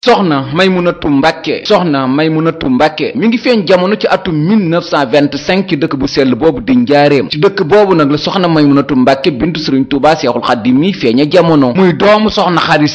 soxna Maymunatu Mbàkke soxna Maymunatu Mbàkke mi ngi feeñ jamono ci atum 1925 ci dëkk bu sell boobu di njaareem ci dëkk boobu nag la soxna Maymunatu Mbàkke bintu sëriñ Tuubaa Seexul Xadiim mi feeña jamono muy doomu soxna Xari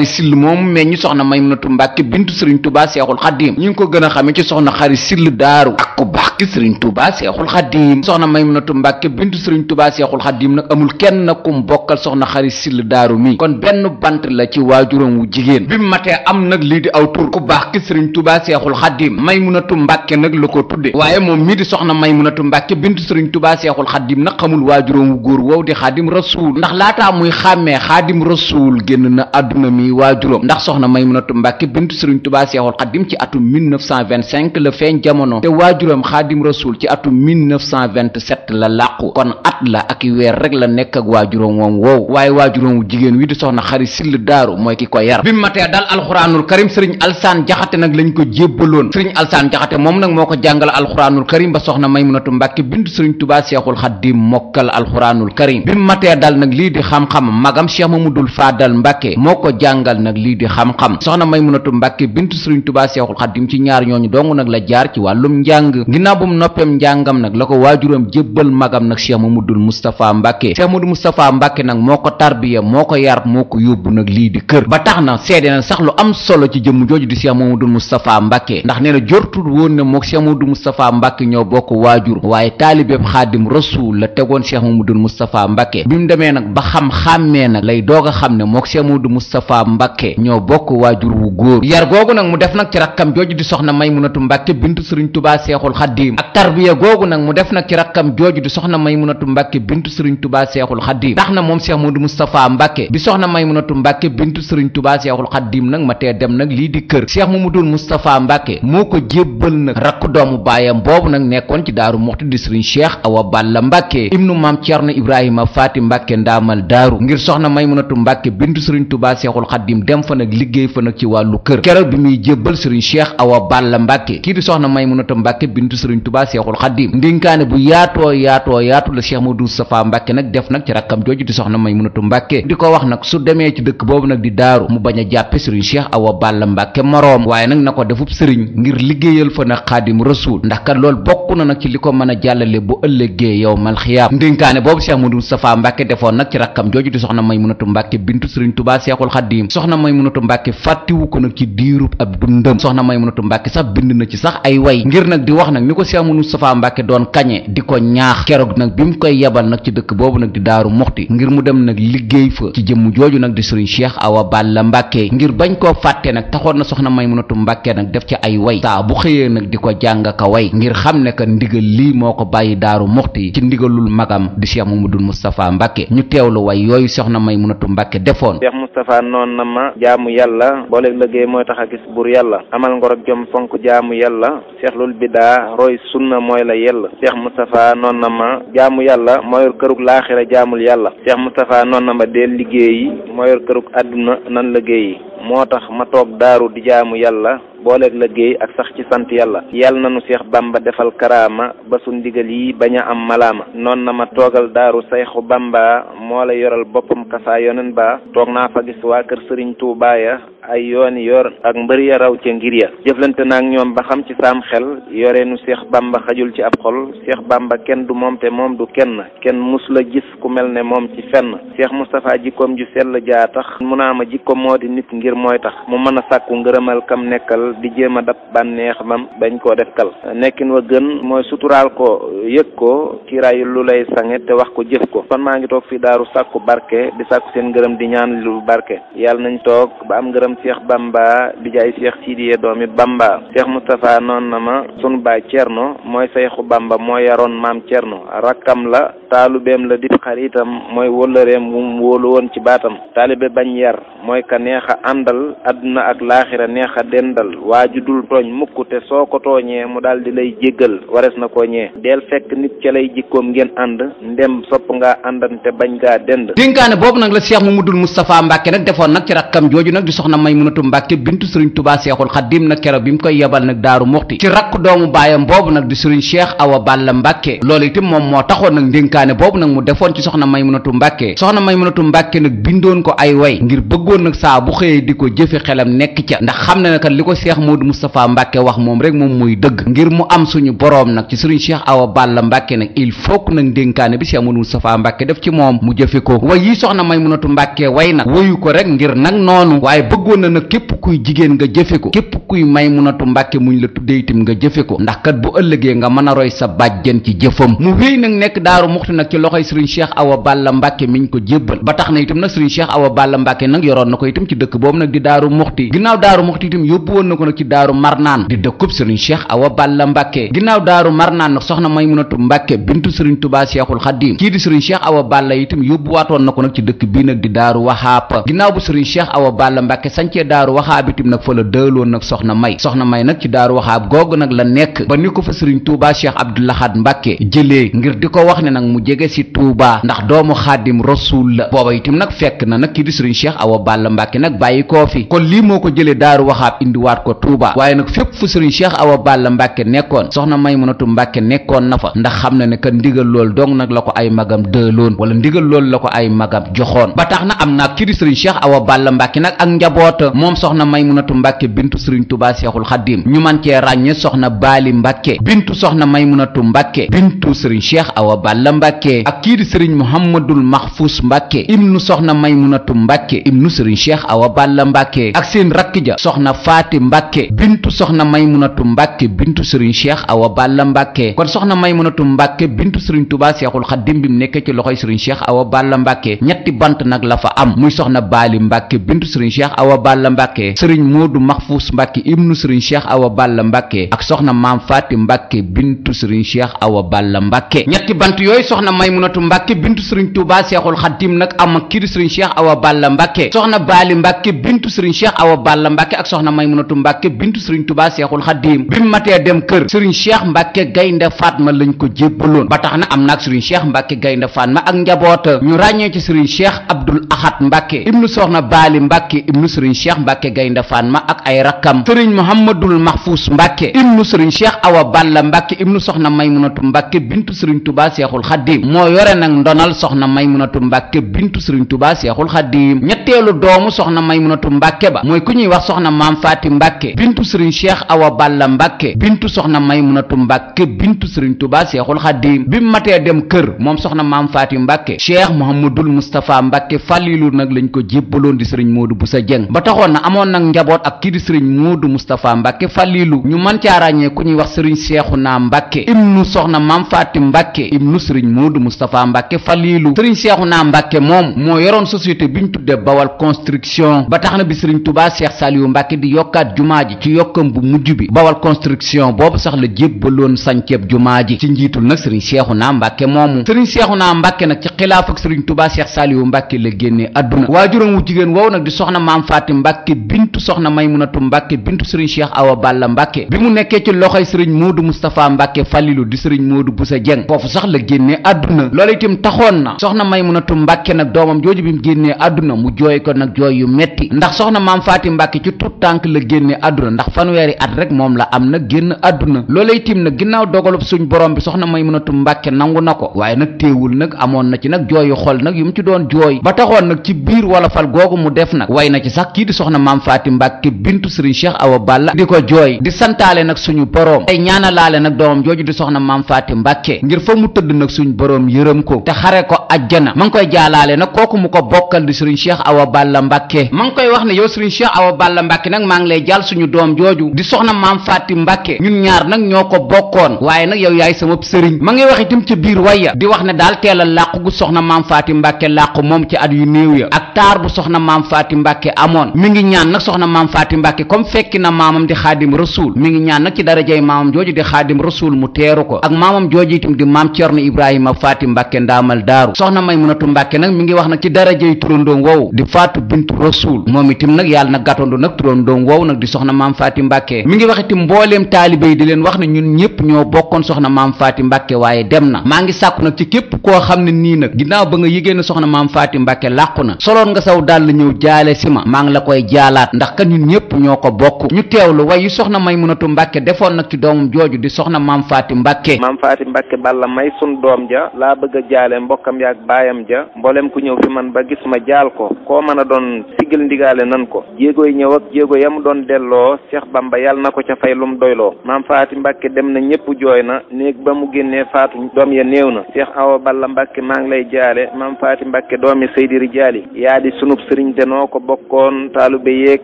Sill moomu meññ soxna Maymunatu Mbàkke bintu sëriñ Tuubaa Seexul Xadiim ñi ngi ko gën a xame ci soxna Xari Sill daaru ak ku baax ki sëriñ Tuubaa Seexul Xadiim soxna Maymunatu Mbàkke bintu sëriñ Tuubaa Seexul Xadiim nag amul kenn kum bokkal soxna Xari Sill daaru mi kon benn bant la ci waajuram wu jigéen bi mu am nag lii di aw tur ku baax ki sëriñ Tuubaa Seexul Xadiim Maymunatu Mbàkke nag la ko tudde waaye moom mii di soxna Maymunatu Mbàkke bintu sëriñ Tuubaa Seexul Xadiim nag xamul waajuram wu góor wow di Xaadim Rasuul ndax laataa muy xàmmee Xaadim Rasuul génn na àdduna mi waajuram ndax soxna Maymunatu Mbàkke bintu sëriñ Tuubaa Seexul Xadiim ci atum 1925 la feeñ jamono te waajuram Xaadim Rasuul ci atum 1927 la làqu kon at la ak weer rek la nekk ak waajuram moom wow waaye waajuram wu jigéen wi di soxna Xari Sill daaru mooy ki ko yar bi matee dal alxuraanul karim sëriñ Alsaan Jaxate nag lañ ko jébbaloon sëriñ Alsaan Jaxate moom nag moo ko jàngal alxuraanul karim ba soxna Maymunatu Mbàkke bintu sëriñ Tuubaa Seexul Xadiim mokkal alxuraanul karim bi matee dal nag lii di xam-xam magam Cheikh Mamadul Faadal Mbàkke moo ko jàngal nag lii di xam-xam soxna Maymunatu Mbàkke bintu sëriñ Tuubaa Seexul Xadiim ci ñaar ñooñu dong nag la jaar ci wàllum njàng ginnaaw bu mu noppeem njàngam nag la ko waajuram jébbal magam nag Cheikh Mamadul Moustapha Mbàkke Cheikh Mamadul Moustapha Mbàkke nag moo ko tarbiya moo ko yar moo ko yóbbu nag lii di kër ba tax na seede na sax lu am solo ci jëmm jooju di Cheikh Mamadou Moustapha Mbàkke ndax nee na jortul woon ne mook Cheikh Mamadou Moustapha Mbàkke ñoo bokk waajur waaye taalibeeb Xaadim Rasuul la tegoon Cheikh Mamadou Moustapha Mbàkke bi mu demee nag ba xàmmee nag lay doog a xam ne mook Cheikh Mamadou Moustapha Mbàkke ñoo bokk waajur wu góor yar googu nag mu def nag ci rakkam jooju di soxna Maymunatu Mbàkke bintu sëriñ Tuubaa Seexul Xadiim ak tarbiya googu nag mu def nag ci rakkam jooju di soxna Maymunatu Mbàkke bintu sëriñ Tuubaa Seexul Xadiim tax na moom Cheikh Mamadou Moustapha Mbàkke bi soxna Maymunatu Mbàkke bintu sëriñ Tuubaa Seexul Xadiim nag ma tee dem nag lii di kër Cheikh Mamadou Moustapha Mbàkke moo ko jébbal nag rakk doomu baayam boobu nag nekkoon ci Daaru Muxti di sëriñ Cheikh Awa Balla Mbàkke ibnu maam Cerno Ibrahima Faati Mbàkke ndaamal daaru ngir soxna Maymunatu Mbàkke bintu sëriñ Tuubaa Seexul Xadiim dem fa nag liggéey fa nag ci wàllu kër keroog bi muy jébbal sëriñ Cheikh Awa Balla Mbàkke kii di soxna Maymunatu Mbàkke bintu sëriñ Tuubaa Seexul Xadiim ndénkaane bu yaatu la Cheikh Mamadou Moustapha Mbàkke nag def nag ci rakkam jooju di soxna Maymunatu Mbàkke di ko wax nag su demee ci dëkk boobu nag di daaru mu bañ a jàppe sëriñ Cheikh Awa Balla Mbàkke moroom waaye nag na ko defub sëriñ ngir liggéeyal fa nag Xaadim Rasuul ndax kat loolu bokk na nag ci li ko mën a jàllale bu ëllëgee yow mal xiyaam ndénkaane boobu Cheikh Mamadou Moustapha Mbàkke defoon nag ci rakkam jooju di soxna Maymunatu Mbàkke bintu sëriñ Tuubaa Seexul Xadiim soxna Maymunatu Mbàkke fàttiwu ko nag ci diirub ab dundam soxna Maymunatu Mbàkke sax bind na ci sax ay way ngir nag di wax nag ni ko Cheikh Mamadou Moustapha Mbàkke doon kañe di ko ñaax keroog nag bi mu koy yebal nag ci dëkk boobu nag di Daaru Muxti ngir mu dem nag liggéey fa ci jëmm jooju nag di sëriñ Cheikh Awa Balla Mbàkke ngir bañ koo fàtte nag taxoon na soxna Maymunatu Mbàkke nag def ci ay way saa bu xëyee nag di ko jàng ka way ngir xam ne que ndigal lii moo ko bàyyi Daaru Muxti ci ndigalul magam di Cheikh Mamadou Moustapha Mbàkke ñu teewlu way yooyu soxna Maymunatu Mbàkke defoon. Cheikh Moustapha noon na ma jaamu yàlla booleeg liggéey mooy tax a gis buur yàlla amal ngor ak jom fonk jaamu yàlla seexlul bidaa roy sunna mooy la yell Cheikh Moustapha noon na ma jaamu yàlla moo yor kërug laaxira jaamul yàlla Cheikh Moustapha noon na ma deel liggéeyi moo yor kërug àdduna nan liggéeyi moo tax ma toog daaru di jaamu yàlla booleeg liggéey ak sax ci sant yàlla yàlla na nu Seex Bamba defal karaama ba su ndigal yi bañ a am malaama noon na ma toogal daaru sayxu Bamba moo la yoral boppam kasaa yonen ba toog naa fa gis waa kër Sëriñ Tuubaa ya ay yooni yor ak mbër ya raw ca ngir ya jëflante naag ñoom ba xam ci saam xel yoreenu Seex Bamba xajul ci ab xol Seex Bamba kenn du moom te moom du kenn mus la gis ku mel ne moom ci fenn Cheikh Moustapha jikkoom ju sell jaa tax mu naa ma jikko moo di nit ngir mooy tax mu mën a sàkku ngërëmal kam nekkal di jéem a dab bànneex bam bañ koo def kal nekkin wa gën mooy suturaal ko yëg ko kiiraayu lu lay sange te wax ko jëf ko kon maa ngi toog fi daaru sàkku barke di sàkku seen ngërëm di ñaan lu barke yàlla nañ toog ba am ngërëm Cheikh Bamba di jaay Cheikh Sidiye doomi Bamba Cheikh Moustapha noon na ma sunu baay Cerno mooy sayxu Bamba moo yaroon maam Cerno rakkam la taalubeem la dib xaritam mooy wëllëreem wu mu wóolu woon ci baatam taalibe bañ yar mooy ka neex a àndal àdduna ak laaxira neex a dendal waaju dul tooñ mukk te soo ko tooñee mu daal di lay jéggal wares na ko ñee del fekk nit ca lay jikkoom ngeen ànd ndem sopp ngaa àndante bañ ngaa dend dénkaane boobu nag la Cheikh Mamadou Moustapha Mbàkke nag defoon nag ci rakkam jooju nag di soxna Maymunatu Mbàkke bintu sëriñ Tuubaa Seexul Xadiim nag keroog bi mu koy yebal nag Daaru Muxti ci rakk doomu baayam boobu nag di sëriñ Cheikh Awa Balla Mbàkke loolu itam moom moo taxoon nag ndénkaane boobu nag mu defoon ci soxna Maymunatu Mbàkke soxna Maymunatu Mbàkke nag bindoon ko ay way ngir bëggoon nag saa bu xëyee di ko jëfe xelam nekk ca ndax xam ne na kat li ko Cheikh Modou Moustapha Mbàkke wax moom rek moom muy dëgg ngir mu am suñu boroom nag ci sëriñ Cheikh Awa Balla Mbàkke nag il faut que nag ndénkaane bi Cheikh Modou Moustapha Mbàkke def ci moom mu jëfe ko way yi soxna Maymunatu Mbàkke way nag wayu ko rek ngir nag noonu waaye bëggoon na nag képp kuy jigéen nga jëfe ko képp kuy Maymunatu Mbàkke muñ la tuddee itam nga jëfe ko ndax kat bu ëllëgee nga mën a roy sa bàjjen ci jëfam mu wéy nag nekk Daaru Muxti nag ci loxoy sëriñ Cheikh Awa Balla Mbàkke miñ ko jébbal ba tax na itam nag sëriñ Cheikh Awa Balla Mbàkke nag yoroon na ko itam ci dëkk boobu nag di Daaru Muxti ginnaaw Daaru Muxti itam yóbbu woon na ko nag ci Daaru Marnaan di dëkkub sëriñ Cheikh Awa Balla Mbàkke ginnaaw Daaru Marnaan nag soxna Maymunatu Mbàkke bintu sëriñ Tuubaa Seexul Xadiim kii di sëriñ Cheikh Awa Balla itam yóbbuwaatoon na ko nag ci dëkk bii nag di Daaru Waxaab ginnaaw bu sëriñ Cheikh Awa Balla Mbàkke sancee Daaru Waxaab itam nag fa la dëloon nag soxna May nag ci Daaru Waxaab googu nag la nekk ba ni ko fa sëriñ Tuubaa Cheikh Abdou Lahad Mbàkke jëlee ngir di ko wax ne nag mu jege si Tuubaa ndax doomu Xaadim Rasuul la booba itam nag fekk na nag kii di sëriñ Cheikh Awa Balla Mbàkke nag bàyyi koo fi kon lii moo ko jëlee Daaru Waxaab indiwaat ko Tuubaa waaye nag fépp fu sëriñ Cheikh Awa Balla Mbàkke nekkoon soxna Maymunatu Mbàkke nekkoon na fa ndax xam na ne kat ndigal loolu dong nag la ko ay magam dëloon wala ndigal loolu la ko ay magam joxoon ba tax na am naag kii di sëriñ Cheikh Awa Balla Mbàkke nag ak njaboota moom soxna Maymunatu Mbàkke bintu sëriñ Tuubaa Seexul Xadiim ñu man cee ràññe soxna Baali Mbàkke bintu soxna Maymunatu Mbàkke bintu sëriñ Cheikh Awa Balla Mbàkke ak kii di sëriñ Muhammadul Mahfous Mbàkke ibnu soxna Maymunatu Mbàkke ibnu sëriñ Cheikh Awa Balla Mbàkke ak seen rakk ja soxna Faati Mbàkke bintu soxna Maymunatu Mbàkke bintu sëriñ Cheikh Awa Balla Mbàkke kon soxna Maymunatu Mbàkke bintu sëriñ Tuubaa Seexul Xadiim bi mu nekkee ci loxoy sëriñ Cheikh Awa Balla Mbàkke ñetti bant nag la fa am muy soxna Baali Mbàkke bintu sëriñ Cheikh Awa Balla Mbàkke sëriñ Moodu Mahfous Mbàkke ibnu sëriñ Cheikh Awa Balla Mbàkke ak soxna Maam Faati Mbàkke bintu sëriñ Cheikh Awa Balla Mbàkke ñetti bant yooyu soxna Maymunatu Mbàkke bintu sëriñ Tuubaa Seexul Xadiim nag am ak kii di sëriñ Cheikh Awa Balla Mbàkke soxna Baali Mbàkke bintu sëriñ Cheikh Awa Balla Mbàkke ak soxna Maymunatu Mbàkke bintu sëriñ Tuubaa Seexul Xadiim bi mu matee dem kër sëriñ Cheikh Mbàkke Gaynde Fatma lañ ko jébbaloon ba tax na am naag sëriñ Cheikh Mbàkke Gaynde Fatma ak njaboota ñu ràññee ci sëriñ Cheikh Abdul Ahad Mbàkke ibnu soxna Baali Mbàkke ibnu sëriñ Cheikh Mbàkke Gaynde Fatma ak ay rakkam sëriñ Muhammadul Mahfous Mbàkke ibnu sëriñ Cheikh Awa Balla Mbàkke ibnu soxna Maymunatu Mbàkke bintu sëriñ Tuubaa Seexul Xadiim moo yore nag ndonal soxna Maymunatu Mbàkke bintu sëriñ Tuubaa Seexul Xadiim ñetteelu doomu soxna Maymunatu Mbàkke ba mooy ku ñuy wax soxna Maam Faati Mbàkke bintu sëriñ Cheikh Awa Balla Mbàkke bintu soxna Maymunatu Mbàkke bintu sëriñ Tuubaa Seexul Xadiim bi mu matee dem kër moom soxna Maam Faati Mbàkke Cheikh Mouhamadul Moustapha Mbàkke Fàllilu nag lañ ko jébbaloon di sëriñ Moodu Busa Jeng ba taxoon na amoon nag njaboot ak kii di sëriñ Moodu Moustapha Mbàkke Fàllilu ñu mën caa ràññee ku ñuy wax sëriñ Seexuna Mbàkke ibnu soxna Maam Faati Mbàkke ibnu sëriñ Moodu Moustapha Mbàkke Fàllilu sëriñ Seexuna Mbàkke moom moo yoroon société bi ñu tudde Bawal Construction ba tax na bi sëriñ Tuubaa Seex Saaliwu Mbàkke di yokkaat jumaa ji ci yokkam bu mujj bi Bawal Construction boobu sax la jébbaloon sanceeb jumaa ji ci njiitul nag sëriñ Seexuna Mbàkke moomu sëriñ Seexuna Mbàkke nag ci xilaaf ak sëriñ Tuubaa Seex Saaliwu Mbàkke la génnee àdduna waajuram wu jigéen woow nag di soxna Maam Faati Mbàkke bintu soxna Maymunatu Mbàkke bintu sëriñ Cheikh Awa Balla Mbàkke bi mu nekkee ci loxoy sëriñ Moodu Moustapha Mbàkke Fàllilu di sëriñ Moodu Busa Jeng foofu sax la génnee àdduna loolu itam taxoon na soxna Maymunatu Mbàkke nag doomam jooju bi mu génnee àdduna mu jooy ko nag jooy yu metti ndax soxna Maam Faati Mbàkke ci tut tànk la génnee àdduna ndax fanweeri at rek moom la am nag génn àdduna loolu itam nag ginnaaw dogalub suñ borom bi soxna Maymunatu Mbàkke nangu na ko waaye nag téewul nag amoon na ci nag jooyu xol nag yu mu ci doon jooy ba taxoon nag ci biir wala fal googu mu def nag way na ci sax kii di soxna Maam Faati Mbàkke bintu sëriñ Cheikh Awa Balla di ko jooy di santaale nag suñu boroom tey ñaanalaale nag doomam jooju di soxna Maam Faati Mbàkke ngir fa mu tëdd nag suñu boroom yërëm ko te xare ko ajjana ma ngi koy jaalaale nag kooku mu ko bokkal di sëriñ Cheikh Awa Balla Mbàkke ma ngi koy wax ne yow sëriñ Cheikh Awa Balla Mbàkke nag maa ngi lay jàll suñu doom jooju di soxna Maam Faati Mbàkke ñun ñaar nag ñoo ko bokkoon waaye nag yow yaay sama sëriñ ma ngi wax itam ci biir waya di wax ne daal teelal làqu gu soxna Maam Faati Mbàkke làqu moom ci at yu néew ya ak taar bu soxna Maam Faati Mbàkke amoon mi ngi ñaan nag soxna Maam Faati Mbàkke comme fekki na maamam di Xaadim Rasuul mi ngi ñaan nag ci darajay maamam jooju di Xaadim Rasuul mu teeru ko ak maamam jooju itam di maam Cerno Ibrahima Faati Mbàkke ndaamal daaru soxna Maymunatu Mbàkke nag mi ngi wax nag ci darajay turandoom woowu di Faatu bintu Rasuul moom itam nag yàlla nag gàttandu nag turandoom woowu nag di soxna Maam Faati Mbàkke mi ngi wax itam mbooleem taalibe yi di leen wax ne ñun ñëpp ñoo bokkoon soxna Maam Faati Mbàkke waaye dem na maa ngi sàkku nag ci képp koo xam ne nii nag ginnaaw ba nga yëgee ne soxna Maam Faati Mbàkke làqu na soloon nga saw daal la ñëw jaale si ma maa ngi la koy jaalaat ndax kan ñun ñëpp ñoo ko bokk ñu teewlu way yu soxna Maymunatu Mbàkke defoon nag ci doomam jooju di soxna Maam Faati Mbàkke Maam Faati Mbàkke Balla may sun doom ja laa bëgg a jaale mbokkam yaak baayam ja mboolem ku ñëw fi man ba gis ma jaal ko koo mën a doon sigil ndigaale nan ko jéegoy ñëw ak jéego yam doon delloo Cheikh Bamba yàlla na ko ca fay lum doyloo maam Faati Mbàkke dem na ñëpp jooy na néeg ba mu génnee faatu doom ya néew na Cheikh Awa Balla Mbàkke maa ngi lay jaale maam Faati Mbàkke doomi Seydi Rijaali yaa di sunub sëriñ te noo ko bokkoon taalube yeeg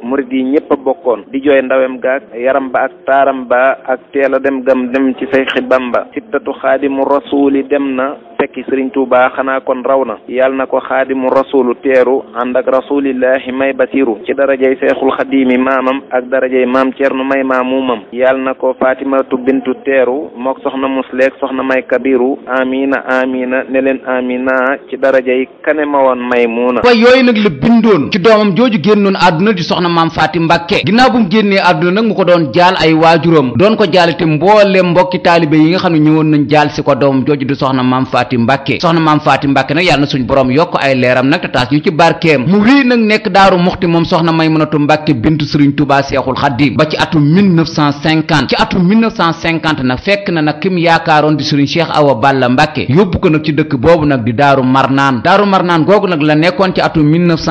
murid yi ñëpp a bokkoon di jooy ndawem gaak yaram ba ak taaram ba ak teel a dem dem ci say Bamba sittatu xaadimu rasuuli dem na fekki Sëriñ Tuubaa xanaa kon raw na yàlla na ko xaadimu rasuulu teeru ànd ak rasulillahi may basiru ci darajay seexul xadiimi maamam ak darajay maam Cerno may maamumam yàlla na ko Fatimatu bintu teeru mook soxna musleek soxna may kabiru amina amina ne leen amina ci darajay kane ma woon Maymuna way yooyu nag la bindoon ci doomam jooju génnoon àdduna di soxna maam Faati Mbàkke ginnaaw bu mu génnee àdduna nag mu ko doon jaal ay waajuram doon ko jaalite mboolem mbokki taalibe yi nga xam ne ñëwoon nañ jaal si ko doomam jooju di soxna maam Faati Mbàkke soxna maam Faati Mbàkke nag yàlla na suñ borom yokk ay leeram nag te taas ñu ci barkeem mu wéy nag nekk Daaru Muxti moom soxna Maymunatu Mbàkke bintu Sëriñ Tuubaa Seexul Xadiim ba ci atum 1950 ci atum 1950 nag fekk na nag kim yaakaaroon di Sëriñ Cheikh Awa Balla Mbàkke yóbbu ko nag ci dëkk boobu nag di Daaru Marnaan googu nag la nekkoon ci atum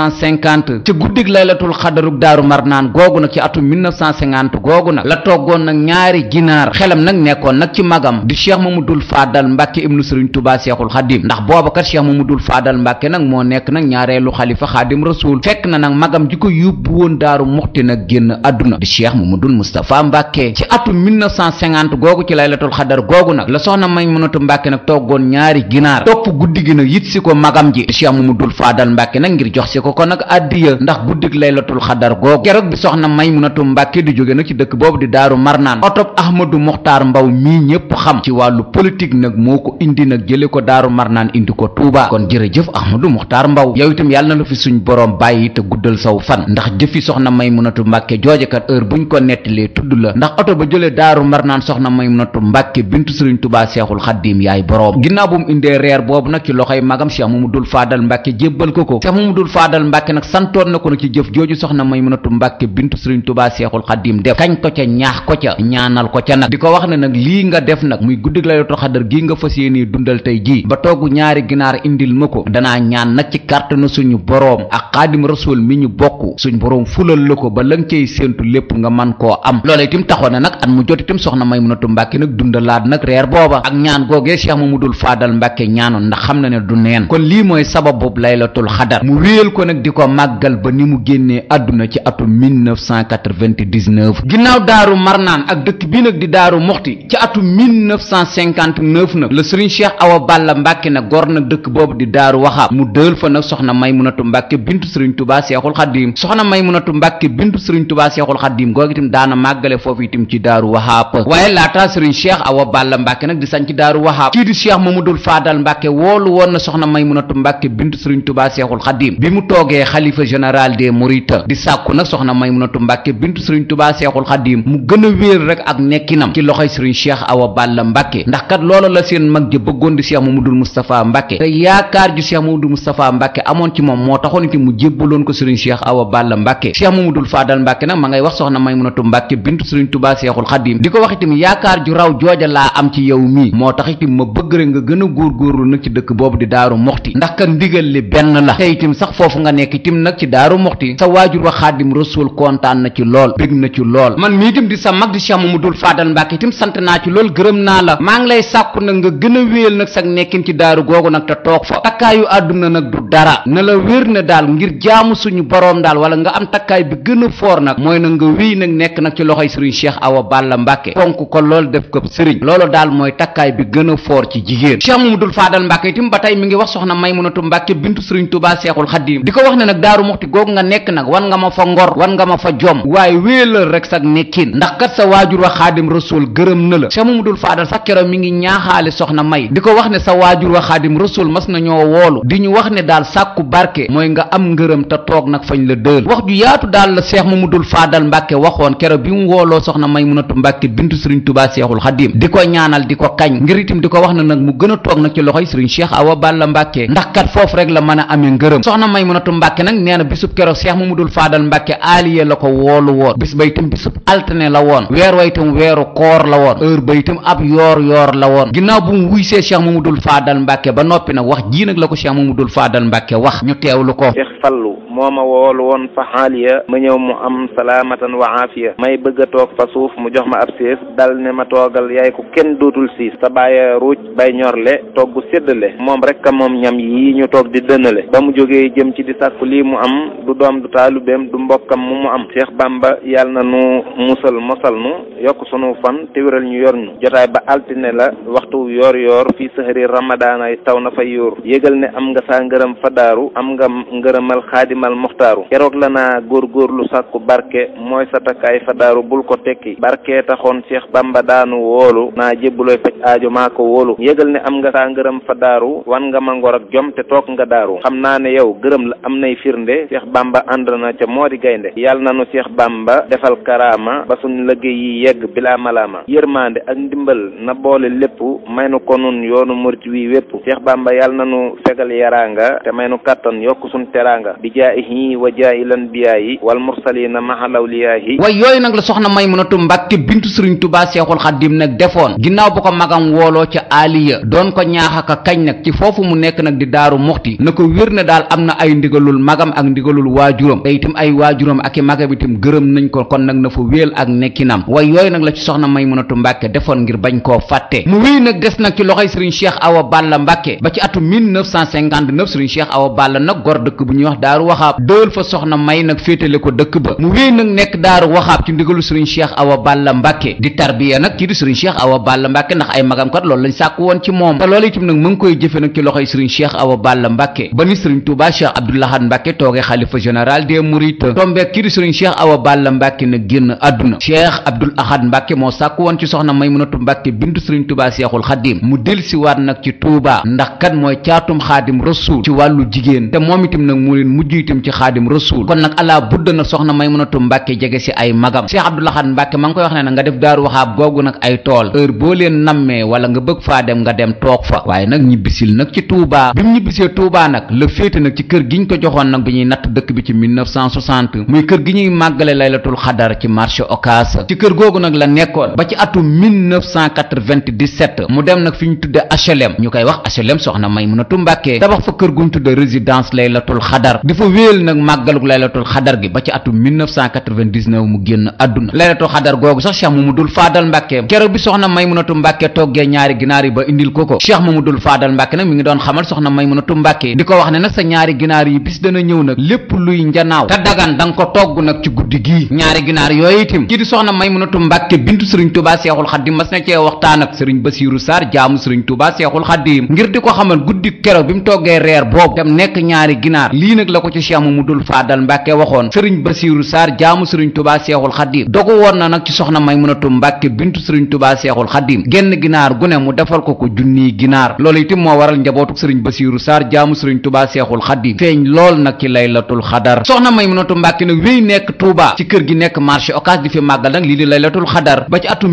1950 ci guddig laylatul xadarug Daaru Marnaan googu nag ci atum 1950 googu nag la toggoon nag ñaari ginaar xelam nag nekkoon nag ci magam di Cheikh Mamadul Faadal Mbàkke ibnu Sëriñ Tuubaa Seexul Xadiim ndax booba kat Cheikh Mamadul Faadal Mbàkke nag moo nekk nag ñaareelu xalifa Xaadim Rasuul fekk na nag magam ji ko yóbbu woon Daaru Muxti nag génn àdduna di Cheikh Mamadul Mustafa Mbàkke ci atum 1950 googu ci laylatul xadar googu nag la soxna Maymunatu Mbàkke nag toggoon ñaari ginaar topp guddi gi nag yit si ko magam ji di Cheikh Mamadul Faadal Mbàkke nag ngir jox si ko nag addiya ndax guddig laylatul xadar googu keroog bi soxna Maymunatu Mbàkke di jóge nag ci dëkk boobu di Daaru Marnaan otob Ahmadu Muxtaar Mbaw mii ñépp xam ci wàllu politique nag moo ko indi nag jële ko Daaru Marnaan indi ko Tuuba kon jërëjëf Ahmadu Muxtaar Mbaw yow itam yàlla na la fi suñ borom bàyyi te guddal saw fan ndax jëfi soxna Maymunatu Mbàkke joojekat heure buñ ko nettalee tudd la ndax oto ba jële Daaru Marnaan soxna Maymunatu Mbàkke bintu Sëriñ Tuubaa Seexul Xaddiim yaay boroom ginnaaw bu mu indee reer boobu nag ci loxoy magam Cheikh Mamadul Faadal Mbàkke jébbal ko Cheikh Mamadul Faadal Mbàkke nag santoon na ko nag ci jëf jooju soxna Maymunatu Mbàkke bintu Sëriñ Tuubaa Seexul Xaddiim def kañ ko ca ñaax ko ca ñaanal ko ca nag di ko wax ne nag lii nga def nag muy guddig laylatul xadar gii nga fas yéene dundal tey jii ba togg ñaari ginaar indil ma ko danaa ñaan nag ci kàttanu suñu boroom ak Xaadim Rasuul mi ñu bokk suñ boroom fulal la ko ba la nga cey séentu lépp nga man koo am loola itam taxoon na nag at mu jot itam soxna Maymunatu Mbàkke nag dundalaat nag reer booba ak ñaan googee Cheikh Mamadul Faadal Mbàkke ñaanoon ndax xam na ne du neen kon lii mooy sababu laylatul xadar mu wéyal ko nag di ko màggal ba ni mu génnee àdduna ci atum 1999 ginnaaw Daaru Marnaan ak dëkk bi nag di Daaru Muxti ci atum 1959 nag la Sëriñ Cheikh Awa Balla Mbàkke nag gor nag dëkk boobu di Daaru Waxaab mu dël fa nag soxna Maymunatu Mbàkke bintu Sëriñ Tuubaa Seexul Xaddiim soxna Maymunatu Mbàkke bintu Sëriñ Tuubaa Seexul Xaddiim googu itam daana màggale foofu itam ci Daaru Waxaab waaye laata Sëriñ Cheikh Awa Balla Mbàkke nag di sañ ci Daaru Waxaab kii di Cheikh Mamadul Faadal Mbàkke woolu woon na soxna Maymunatu Mbàkke bintu Sëriñ Tuubaa Seexul Xaddiim bi mu toogee xalifa général des Mourides di sàkku nag soxna Maymunatu Mbàkke bintu Sëriñ Tuubaa Seexul Xaddiim mu gën a wéer rek ak nekkinam ci loxoy Sëriñ Cheikh Awa Balla Mbàkke ndax kat loola la seen mag ja bëggoon di Cheikh Mamadul Moustapha Mbàkke te yaakaar ju Cheikh Mamadul Moustapha Mbàkke amoon ci moom moo taxoon itam mu jébbaloon ko Sëriñ Cheikh Awa Balla Mbàkke Cheikh Mamadul Faadal Mbàkke nag ma ngay wax soxna Maymunatu Mbàkke bintu Sëriñ Tuubaa Seexul Xaddiim di ko wax itam yaakaar ju raw jooja laa am ci yow mii moo tax itam ma bëgg rek nga gën a góorgóorlu nag ci dëkk boobu di Daaru Muxti ndax kat ndigal li benn la te itam sax foofu nga nekk itam nag ci Daaru Muxti sa waajur wa Xaadim Rasuul kontaan na ci lool bég na ci lool man mii itam di sa mag di Cheikh Mamadul Faadal Mbàkke itam sant naa ci lool gërëm naa la maa ngi lay sàkku nag nga gën a wéyal nag sag nekkin ci daaru googu nag te toog fa takkaayu àdduna nag du dara na la wér ne daal ngir jaamu suñu boroom daal wala nga am takkaay bi gën a foor nag mooy nag nga wéy nag nekk nag ci loxoy Sëriñ Cheikh Awa Balla Mbàkke fonk ko lool def ko sëriñ loolu daal mooy takkaay bi gën a foor ci jigéen Cheikh Mamadul Faadal Mbàkke itam ba tey mi ngi wax soxna Maymunatu Mbàkke bintu Sëriñ Tuubaa Seexul Xaddiim di ko wax ne nag Daaru Muxti googu nga nekk nag wan nga ma fa ngor wan nga ma fa jom waaye wéelal rek sag nekkin ndax kat sa waajur wa Xaadim Rasuul gërëm na la Cheikh Mamadul Faadal sax keroog mi ngi ñaaxaale soxna May di ko wax ne sa waajur wa Xaadim Rasuul mas na ñoo woolu di ñu wax ne daal sàkku barke mooy nga am ngërëm te toog nag fañ la dël wax ju yaatu daal la Cheikh Mamadul Faadal Mbàkke waxoon keroog bi mu wooloo soxna Maymunatu Mbàkke bintu Sëriñ Tuubaa Seexul Xaddiim di ko ñaanal di ko kañ ngir itam di ko wax ne nag mu gën a toog nag ci loxoy Sëriñ Cheikh Awa Balla Mbàkke ndax kat foofu rek la mën a amee ngërëm soxna Maymunatu Mbàkke nag nee na bisub keroog Cheikh Mamadul Faadal Mbàkke aaliye la ko woolu woon bis ba itam bisub altine la woon weer wa itam weeru koor la woon heure ba itam ab yoor la woon ginnaaw bu mu wuysee Cheikh Mamadul Mamadul Faadal Mbàkke ba noppi nag wax ji nag la ko Cheikh Mamadul Faadal Mbàkke wax ñu teewlu ko. Cheikh Fallu moo ma woolu woon fa xaaliya ma ñëw mu am salaamatan wa aafiya may bëgg a toog fa suuf mu jox ma ab siis dal ne ma toogal yaay ko kenn dootul siis sa bàyyi ruuj bay ñorle togg séddale moom rek a moom ñam yi ñu toog di dënale ba mu jógee jëm ci di sàkku lii mu am du doom du taalubeem du mbokkam mu am Cheikh Bamba yàlla na nu musal mosal nu yokk sunu fan te wéral ñu yor ñu jotaay ba altine la waxtu yoor fii sahri ramadaana taw na fa yóor yégal ne am nga saa ngërëm fa daaru am nga ngërëmal xaadimal muxtaaru keroog la naa góorgóorlu sàkku barke mooy sa takkaay fa daaru bul ko tekki barke taxoon Cheikh Bamba daanu woolu naa jébbulooy faj aajo maa ko wóolu yégal ne am nga saa ngërëm fa daaru wan nga ma ngor ak jom te toog nga daaru xam naa ne yow gërëm la am nay firnde Cheikh Bamba ànd na ca moo di gaynde yàlla na nu Cheikh Bamba defal karaama ba suñ liggéey yi yegg bilaa malaama yërmande ak ndimbal na boole lépp may nu ko nun yoonu murit wi wépp Cheikh Bamba yàlla na nu fegal yaraanga te may nu kàttan yokk suñ teraanga bi jaayihi wa jaayil anbiyaayi wal mursalina mahal awliyaayi way yooyu nag la soxna Maymunatu Mbàkke bintu Sëriñ Tuubaa Seexul Xadiim nag defoon ginnaaw bu ko magam wooloo ca Aliya doon ko ñaaxaka kañ nag ci foofu mu nekk nag di Daaru Muxti na ko wér na daal am na ay ndigalul magam ak ndigalul waajuram te itam ay waajuram ak i magam itam gërëm nañ ko kon nag na fa wéel ak nekkinam way yooyu nag la ci soxna Maymunatu Mbàkke defoon ngir bañ koo fàtte mu wéy nag des nag ci loxoy Sëriñ Cheikh Awa Balla Mbàkke ba ci atum 1959 Sëriñ Cheikh Awa Balla nag gor dëkk bu ñuy wax Daaru Waxaab dël fa soxna May nag féetale ko dëkk ba mu wéy nag nekk Daaru Waxaab ci ndigalu Sëriñ Cheikh Awa Balla Mbàkke di tarbiya nag kii di Sëriñ Cheikh Awa Balla Mbàkke ndax ay magam kat loolu lañ sàkku woon ci moom te loolu itam nag mu ngi koy jëfe nag ci loxoy Sëriñ Cheikh Awa Balla Mbàkke ba ni Sëriñ Tuubaa Cheikh Abdou Lahad Mbàkke toogee xalifa général des mourides tombeek kii di Sëriñ Cheikh Awa Balla Mbàkke nag génn àdduna Cheikh Abdou Lahad Mbàkke moo sàkku woon ci soxna Maymunatu Mbàkke bintu Sëriñ Tuubaa Seexul Xadiim mu dellusiwaat nag ci Tuubaa ndax kat mooy caatum Xaadim Rasuul ci wàllu jigéen te moom itam nag mu leen mujj itam ci Xaadim Rasuul kon nag alaa budda nag soxna Maymunatu Mbàkke jege si ay magam Cheikh Abdou Lahad Mbàkke ma ngi koy wax ne nag nga def Daaru Waxaab googu nag ay tool heure boo leen nammee wala nga bëgg faa dem nga dem toog fa waaye nag ñibbisil nag ci Tuubaa bi mu ñibbisee Tuubaa nag la féete nag ci kër gi ñu ko joxoon nag bi ñuy natt dëkk bi ci 1960 muy kër gi ñuy màggale laylatul xadar ci marché Ocass ci kër googu nag la nekkoon ba ci atum 1997 mu dem nag fi ñu tudde HLM ñu koy wax HLM soxna Maymunatu Mbàkke tabax fa kër gu ñu tudde résidence laylatul xadar di fa wéel nag màggaluk laylatul xadar gi ba ci atum 1999 mu génn àdduna laylatul xadar googu sax Cheikh Mamadul Faadal Mbàkke keroog bi soxna Maymunatu Mbàkke toggee ñaari ginaar yi ba indil ko Cheikh Mamadul Faadal Mbàkke nag mi ngi doon xamal soxna Maymunatu Mbàkke di ko wax ne nag sa ñaari ginaar yi bis dana ñëw nag lépp luy njanaaw te dagan da nga ko togg nag ci guddi gii ñaari ginaar yooyu itam kii di soxna Maymunatu Mbàkke bintu Sëriñ Tuubaa Seexul Xadiim mas na cee waxtaan ak Sëriñ Basiiru Saar jaamu Sëriñ Tuubaa Seexul Xadiim ngir di ko xamal guddi keroog bi mu toggee reer boobu dem nekk ñaari ginaar lii nag la ko ci Cheikh Mamadul Faadal Mbàkke waxoon Sëriñ Basiiru Saar jaamu Sëriñ Tuubaa Seexul Xadiim dogu woon na nag ci soxna Maymunatu Mbàkke bintu Sëriñ Tuubaa Seexul Xadiim genn ginaar gu ne mu defal ko junniy ginaar loolu itam moo waral njabootuk Sëriñ Basiiru Saar jaamu Sëriñ Tuubaa Seexul Xadiim feeñ lool nag ci laylatul xadar soxna Maymunatu Mbàkke nag wéy nekk Tuubaa ci kër gi nekk marché Ocass di fi màggal nag lii di laylatul xadar ba ci atum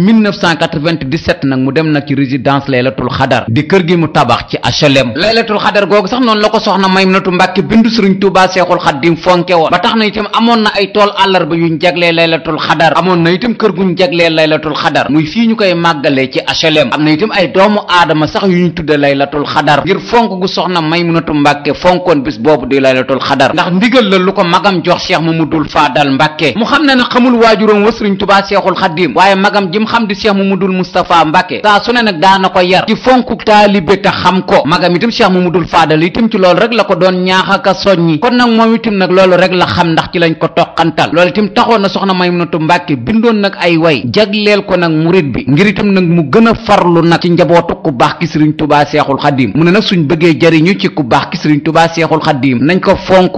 1997 nag mu dem nag ci résidence laylatul xadar di kër gi mu tabax ci HLM laylatul xadar googu sax noonu la ko soxna Maymunatu Mbàkke bindu Sëriñ Tuubaa Seexul Xadiim fonke woon ba tax na itam amoon na ay tool àllarba yuñ jaglee laylatul xadar amoon na itam kër guñ jaglee laylatul xadar muy fii ñu koy màggalee ci HLM am na itam ay doomu aadama sax yu ñu tudde laylatul xadar ngir fonk gu soxna Maymunatu Mbàkke fonkoon bis boobu di laylatul xadar ndax ndigal la lu ko magam jox Cheikh Mamadul Faadal Mbàkke mu xam ne nag xamul waajuróom wa Sëriñ Tuubaa Seexul Xadiim waaye magam jim xam di Cheikh Mamadul Moustapha Mbàkke saa su ne nag daana ko yar ci fonku taalibe te xam ko magam itam Cheikh Mamadul Faadal itam ci loolu rek la ko doon ñaaxaka soññi kon nag moom itam nag loolu rek la xam ndax ci lañ ko toqantal loolu itam taxoon na soxna Maymunatu Mbàkke bindoon nag ay way jagleel ko nag murit bi ngir itam nag mu gën a farlu nag ci njabootu ku baax ki Sëriñ Tuubaa Seexul Xadiim mu ne nag suñ bëggee jariñu ci ku baax ki Sëriñ Tuubaa Seexul Xadiim nañ ko fonk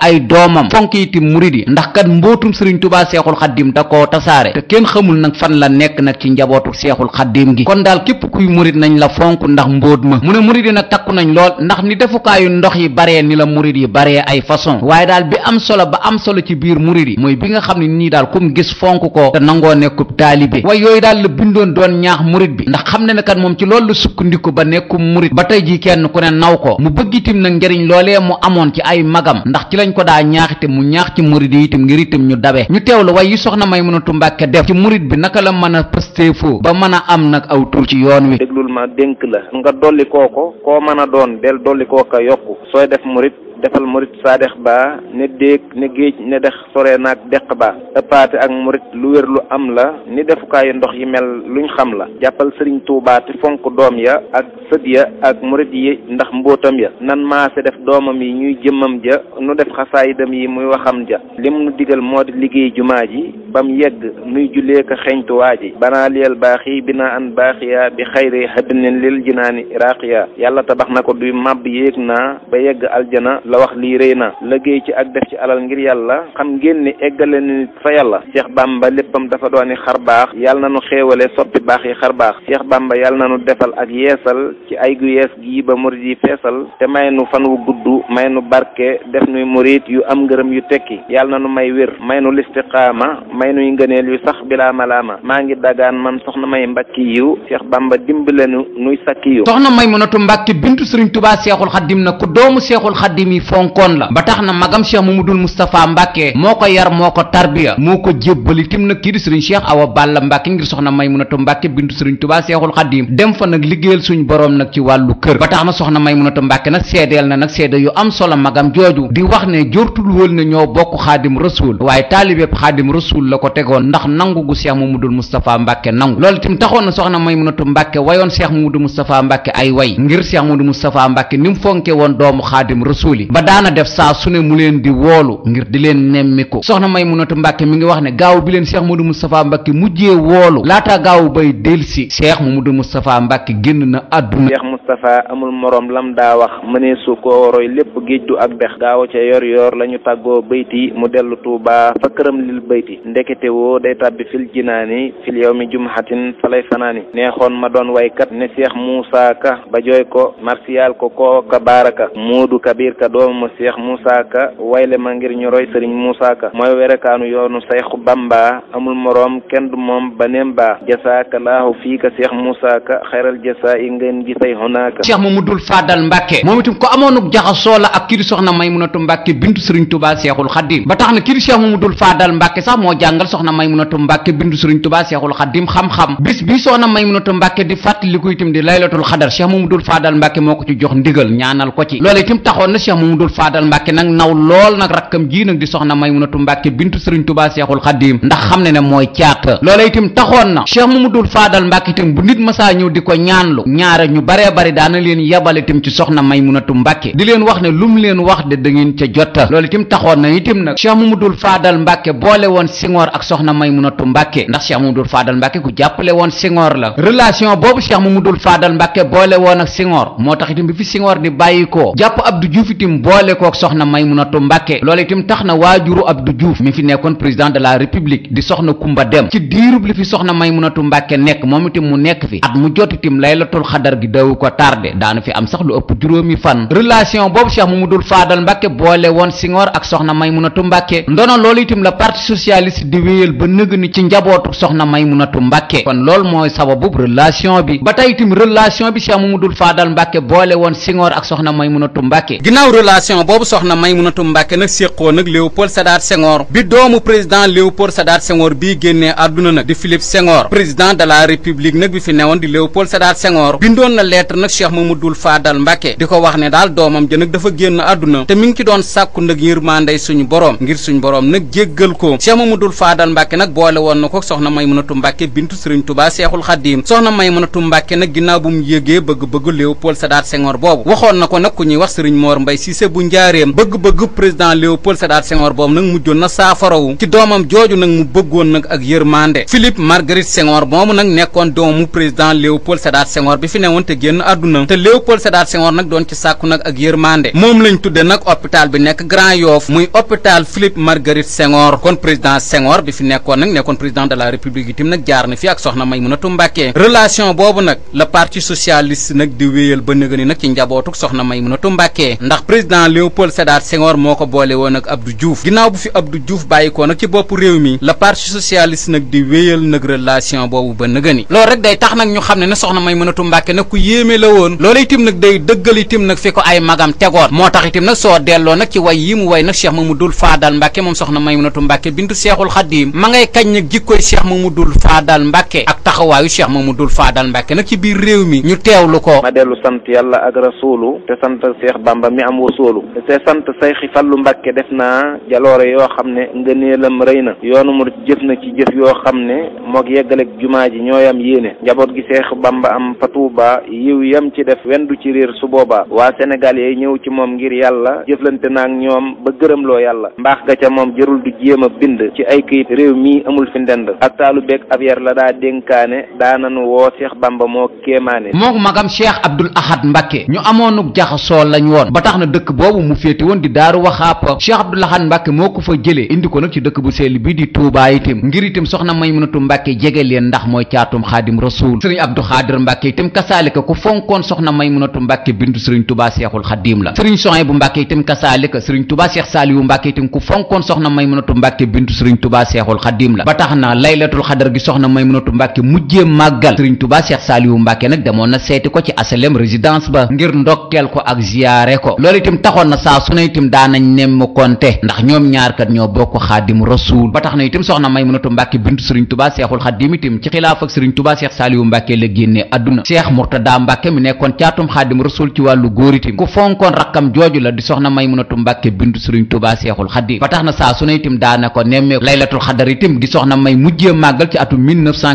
ay doomam fonk itam murit yi ndax kat mbootum Sëriñ Tuubaa Seexul Xadiim da koo tasaare te kenn xamul nag fan la nekk nag ci njabootu Seexul Xadiim gi kon daal képp kuy murit nañ la fonk ndax mbóot ma mu ne murit yi nag takku nañ lool ndax ni defukaayu ndox yi baree ni la murit yi baree ay façon waaye daal bi am solo ba am solo ci biir murid yi mooy bi nga xam ne nii daal kum gis fonk ko te nangoo nekkub taalibe way yooyu daal la bindoon doon ñaax murid bi ndax xam ne ne kat moom ci loolu la sukkandiku ba nekkum murid ba tey ji kenn ku ne naw ko mu bëgg itam nag njëriñ loolee mu amoon ci ay magam ndax ci lañ ko daa ñaax itam mu ñaax ci murid yi itam ngir itam ñu dabe ñu teewlu way yi soxna Maymunatu Mbàkke def ci murid bi naka la mën a pësteefoo ba mën a am nag aw tur ci yoon wi. déglul ma dénk la nga dolli kooko koo mën a doon del dolli kooka yokku sooy def murid defal murit saadex ba ne déeg ne géej ne dex sore naag deq ba ëppaate ak murit lu wér lu am la ni defukaayu ndox yi mel luñ xam la jàppal sëriñ Tuubaa te fonk doom ya ak sët ya ak murit yi ndax mbóotam ya nan maase def doomam yi ñuy jëmmam ja nu def xasaayidam yi muy waxam ja lim nu digal moo di liggéey jumaa ji bam yegg nuy jullee ko xeñtuwaa ji banaa liyal baaxi binaa an baaxiya bi xayri haddinin lil jinaani iraaqiya yàlla tabax na ko duy màbb yéeg naa ba yegg aljana la wax lii rëy na liggéey ci ak def ci alal ngir yàlla xam ngeen ni eggale ni nit fa yàlla Cheikh Bamba léppam dafa dooni xar baax yàlla na nu xéewale soppi baax yi xar baax Cheikh Bamba yàlla na nu defal ak yeesal ci ay gu yees gii ba murid yi feesal te may nu fan wu gudd may nu barke def nuy murid yu am ngërëm yu tekki yàlla na nu may wér may nu listiqaama may nuy ngëneel yu sax bilaa malaama maa ngi dagaan man soxna may mbakki yiw Cheikh Bamba dimbale nu nuy sakki yiw soxna Maymunatu Mbàkke bintu Sëriñ Tuubaa Seexul Xaddim na ku doomu Seexul Xaddim yi fonkoon la ba tax na magam Cheikh Mamadul Moustapha Mbàkke moo ko yar moo ko tarbiya moo ko jébbali tim nag kii di Sëriñ Cheikh Awa Balla Mbàkke ngir soxna Maymunatu Mbàkke bintu Sëriñ Tuubaa Seexul Xaddim dem fa nag liggéeyal suñ boroom nag ci wàllu kër ba tax na soxna Maymunatu Mbàkke nag seedeel na nag seede yu am solo magam jooju di wax ne jortul wël ne ñoo bokk Xaadim Rasuul waaye taalibeb Xaadim Rasuul la ko tegoon ndax nangu gu Cheikh Mamadul Moustapha Mbàkke nangu loolu tim taxoon na soxna Maymunatu Mbàkke wayoon Cheikh Mamadou Moustapha Mbàkke ay way ngir Cheikh Mamadou Moustapha Mbàkke ni mu fonke woon doomu Xaadim Rasuul yi ba daana def saa su ne mu leen di woolu ngir di leen nemmiku soxna Maymunatu Mbàkke mi ngi wax ne gaaw bi leen Cheikh Mamadou Moustapha Mbàkke mujjee woolu laata gaaw bay delsi Cheikh Mamadou Moustapha Mbàkke génn na àdduna Cheikh Moustapha amul morom lam daa wax mënee su ko roy lépp géej du ak dex gaaw ca yor yor lañu tàggoo bayti mu dellu Tuubaa fa këram lil bayti ndekete woo day tàbbi fil jinaani fil yawmi jumhatin falay fanaani neexoon ma doon waykat ne Cheikh Moussa Ka ba jooy ko martial ko kooka baaraka Moodu Kabir Ka doomu Cheikh Moussa Ka wayle ma ngir ñu roy Sëriñ Moussa Ka mooy werekaanu yoonu Seexu Bamba amul moroom kenn du moom baneem ba jasaaka laahu fii ka Cheikh Moussa Ka xayral jasa yi ngeen gi say honaaka Cheikh Mamadul Fadal Mbàkke moom itam ko amoonuk jaxasoo la ak kii di soxna Maymunatu Mbàkke bintu Sëriñ Tuubaa Seexul Xaddim ba tax na kii di Cheikh Mamadul Fadal Mbàkke sax moo jàngal soxna Maymunatu Mbàkke bintu Sëriñ Tuubaa Seexul Xaddim xam-xam bis bi soxna Maymunatu Mbàkke di fàttaliku itam di laylatul xadar Cheikh Mamadul Fadal Mbàkke moo ko ci jox ndigal ñaanal ko ci loolu itam taxoon na Cheikh Mamadul Fadal Mbàkke nag naw lool nag rakkam ji nag di soxna Maymunatu Mbàkke bintu Sëriñ Tuubaa Seexul Xaddim ndax xam ne ne mooy caat loola itam taxoon na Cheikh Mamadul Fadal Mbàkke itam bu nit masaa ñëw di ko ñaanlu ñaare ñu baree bari daana leen yabal itam ci soxna Maymunatu Mbàkke di leen wax ne lu mu leen wax de da ngeen ca jotta loolu itam taxoon na itam nag Cheikh Mamadul Fadal Mbàkke boole woon Senghor ak soxna Maymunatu Mbàkke ndax Cheikh Mamadul Fadal Mbàkke ku jàppale woon Senghor la relation boobu Cheikh Mamadul Fadal Mbàkke boole woon ak Senghor moo tax itam bi fi Senghor di bàyyi koo jàpp Abdou Diouf itam boole kook soxna Maymunatu Mbàkke loolu itam tax na waajuru Abdou Diouf mi fi nekkoon président de la république di soxna Kumba Dem ci diirub li fi soxna Maymunatu Mbàkke nekk moom itam mu nekk fi at mu jot itam laylatul xadar gi dawu ko tardé daana fi am sax lu ëpp juróomi fan relation boobu Cheikh Mamadul Fadal Mbàkke boole woon Senghor ak soxna Maymunatu Mbàkke ndono loolu itam la parti socialiste di wéyal ba nëg ni ci njabootu soxna Maymunatu Mbàkke kon loolu mooy sababu relation bi ba tey itam relation bi Cheikh Mamadul Fadal Mbàkke boole woon Senghor ak soxna Maymunatu Mbàkke ginnaaw relation boobu soxna Maymunatu Mbàkke nag séqoo nag Léopold Sédar Senghor bi doomu président Léopold Sédar Senghor bii génnee àdduna nag di Philippe Senghor président de la république nag bi fi newoon di Léopold Sédar Senghor bindoon na lettre nag Cheikh Mamadul Fadal Mbàkke di ko wax ne daal doomam ja nag dafa génn àdduna te mi ngi ci doon sàkku nag yërmandey suñu boroom ngir suñu boroom nag jéggal ko Cheikh Mamadul Fadal Mbàkke nag boole woon na ko soxna Maymunatu Mbàkke bintu Sëriñ Tuubaa Seexul Xaddim soxna Maymunatu Mbàkke nag ginnaaw bu mu yégee bëgg-bëgg Léopold Sédar Senghor boobu waxoon na ko nag ku ñuy wax Sëriñ Mor Mbay Cissé bu njaareem bëgg-bëgg président Léopold Sédar Senghor boobu nag mujjoon na saafarawu ci doomam jooju nag mu bëggoon nag ak yërmande Philippe Marguerite Senghor moomu nag nekkoon doomu président Léopold Sédar Senghor bi fi newoon te génn àdduna te Léopold Sédar Senghor nag doon ci sàkku nag ak yërmande moom lañ tudde nag hôpital bi nekk Grand Yoff muy hôpital Philippe Marguerite Senghor kon président Senghor bi fi nekkoon nag nekkoon président de la république itam nag jaar na fi ak soxna Maymunatu Mbàkke relation boobu nag la parti socialiste nag di wéyal ba nëgëni nag ci njabootuk soxna Maymunatu Mbàkke ndax président Léopold Sédar Senghor moo ko boole woon ak Abdou Diouf ginnaaw bu fi Abdou Diouf bàyyikoo nag ci bopp réew mi la parti socialiste nag di wéyal nag relation boobu ba nëgëni loolu rek day tax nag ñu xam ne ne soxna Maymunatu Mbàkke nag ku yéeme la woon loolu itam nag day dëggal itam nag fi ko ay magam tegoon moo tax itam nag soo delloo nag ci way yi mu way nag Cheikh Mamadou Fadal Mbàkke moom soxna Maymunatu Mbàkke bintu Seexul Xadiim ma ngay kañ nag jikkoy Cheikh Mamadou Fadal Mbàkke ak taxawaayu Cheikh Mamadou Fadal Mbàkke nag ci biir réew mi ñu teewlu ko. ma dellu sant yàlla ak rasuulu te sant Cheikh Bamba mi am wasuulu te sant Seyxi Fallu Mbàkke def naa jaloore yoo xam ne ngëneelam rëy na yoonu mu jëf na ci jëf yoo xam ne moog yeggaleeg jumaa ji ñooyam yéene njaboot gi Cheikh Bamba am fa Tuuba yiw yam ci def wendu ci réer su boobaa waa Sénégal yi ñëw ci moom ngir yàlla jëflante naag ñoom ba gërëmloo yàlla mbaax ga ca moom jërul du jéem a bind ci ay këyit réew mii amul fi ndend ak taalu beeg ab yar la daa dénkaane daananu woo Cheikh Bamba moo kéemaane mook magam Cheikh Abdoul Ahad Mbàkke ñu amoonuk jaxasoo lañ woon ba tax na dëkk boobu mu féete woon di Daaru Waxaap Cheikh Abdoul Ahad Mbàkke moo ko fa jëlee indi ko nag ci dëkk bu sell bi di Touba itam ngir itam soxna Maymunatu Mbàkke jege leen ndax mooy caatum Xaadim Rasuul sëriñ Abdou Xaadir Mbàkke itam kasaalika ku fonkoon soxna Maymunatu Mbàkke bintu sëriñ Touba Seexul Xadiim la sëriñ Sohaybu Mbàkke itam kasaalika sëriñ Touba Cheikh Saliou Mbàkke itam ku fonkoon soxna Maymunatu Mbàkke bintu sëriñ Touba Seexul Xadiim la ba tax na laylatul xadar gi soxna Maymunatu Mbàkke mujjee màggal sëriñ Touba Cheikh Saliou Mbàkke nag demoon na seeti ko ci asalem résidence ba ngir ndokkeel ko ak ziyaare ko loolu itam taxoon na saa su ne itam daanañ nemm konte ndax ñoom ñaar kat ñoo bokk Xaadim Rasuul ba tax na itam soxna Maymunatu Mbàkke bintu sëriñ Touba Seexul Xadiim itam ci xilaaf ak sëriñ Touba Cheikh Saliou Mbàkke la génnee adduna Cheikh Murtada Mbàkke mi nekkoon caatum Xaadim Rasuul ci wàllu góor itam ku fonkoon rakkam jooju la di soxna Maymunatu Mbàkke bintu sëriñ Touba Seexul Xadiim ba tax na saa su ne itam daana ko nemmee laylatul xadar itam gi soxna May mujjee màggal ci atum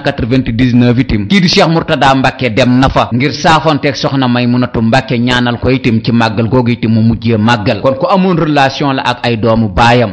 1999 itam kii di Cheikh Murtada Mbàkke dem na fa ngir saafonteeg soxna Maymunatu Mbàkke ñaanal ko itam ci màggal googu itam mu mujjee màggal kon ku amoon relation la ak ay doomu baayam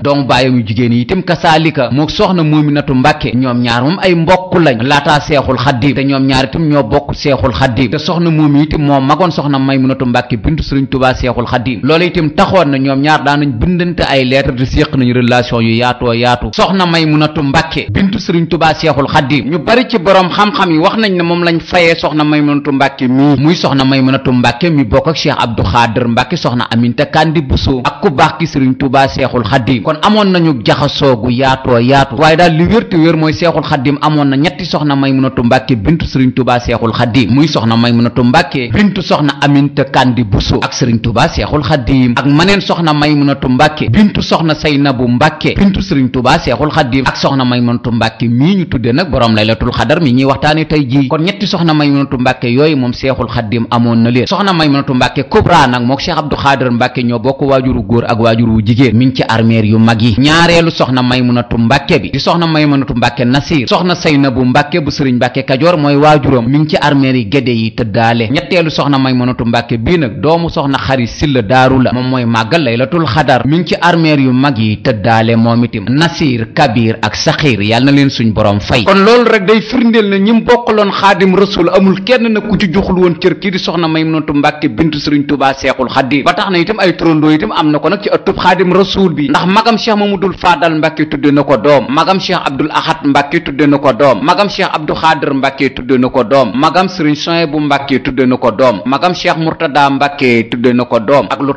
yu jigéen yi itam kasaalika mook soxna Muminatu Mbàkke ñoom ñaar moom ay mbokk lañ laataa Seexul Xadiim te ñoom ñaar itam ñoo bokk Seexul Xadiim te soxna Mumi itam moo magoon soxna Maymunatu Mbàkke bintu sëriñ Touba Seexul Xadiim loolu itam taxoon na ñoom ñaar daanañ bindante ay lettre de séq nañu relation yu yaatoo yaatu soxna Maymunatu Mbàkke bintu sëriñ Touba Seexul Xadiim ñu bari ci borom xam-xam yi wax nañ ne moom lañ fayee soxna Maymunatu Mbàkke mii muy soxna Maymunatu Mbàkke mi bokk ak Cheikh Abdou Xaadir Mbàkke soxna Aminta Kandi Buso ak ku baax ki sëriñ Touba Seexul Xadiim kon amoon nañu jaxasoo gu yaatoo yaatu waaye daal li wér te wér mooy Seexul Xadiim amoon na ñetti soxna Maymunatu Mbàkke bintu sëriñ Touba Seexul Xadiim muy soxna Maymunatu Mbàkke bintu soxna Aminta Kandi Buso ak sëriñ Touba Seexul Xadiim ak maneen soxna Maymunatu Mbàkke bintu soxna Saynabu Mbàkke bintu sëriñ Touba Seexul Xadiim ak soxna Maymunatu Mbàkke mii ñu tudde nag borom laylatul xadar mi ñuy waxtaane tey jii kon ñetti soxna Maymunatu Mbàkke yooyu moom Seexul Xadiim amoon na leen soxna Maymunatu Mbàkke Kubra nag mook Cheikh Abdou Xaadir Mbàkke ñoo bokk waajuru góor ak waajuru jigéen mi ngi ci armeer yu mag yi ñaareelu soxna Maymunatu Mbàkke bi di soxna Maymunatu Mbàkke Nasiir soxna Saynabu Mbàkke bu sëriñ Mbàkke Kajoor mooy waajuram mi ngi ci armeer yi gédé yi tëddaale ñetteelu soxna Maymunatu Mbàkke bii nag doomu soxna Xari Silla Daaru la moom mooy màggal laylatul xadar mi ngi ci armeer yu mag yi tëddaale moom itam Nasiir Kabir ak Saxiir yàlla na leen suñ borom fay kon loolu rek day firndeel ne ñim bokkaloon Xaadim Rasuul amul kenn na ku ci joxul woon cër kii di soxna Maymunatu Mbàkke bintu sëriñ Touba Seexul Xadiim ba tax na itam ay turandoo itam am na ko nag ci ëttub Xaadim Rasuul bi ndax magam Cheikh Mamadou Fadal Mbàkke tudde na ko doom magam Cheikh Abdoul Ahad Mbàkke tudde na ko doom magam Cheikh Abdou Xaadir Mbàkke tudde na ko doom magam sëriñ Sohaybu Mbàkke tudde na ko doom magam Cheikh Murtada Mbàkke tudde na ko doom ak lu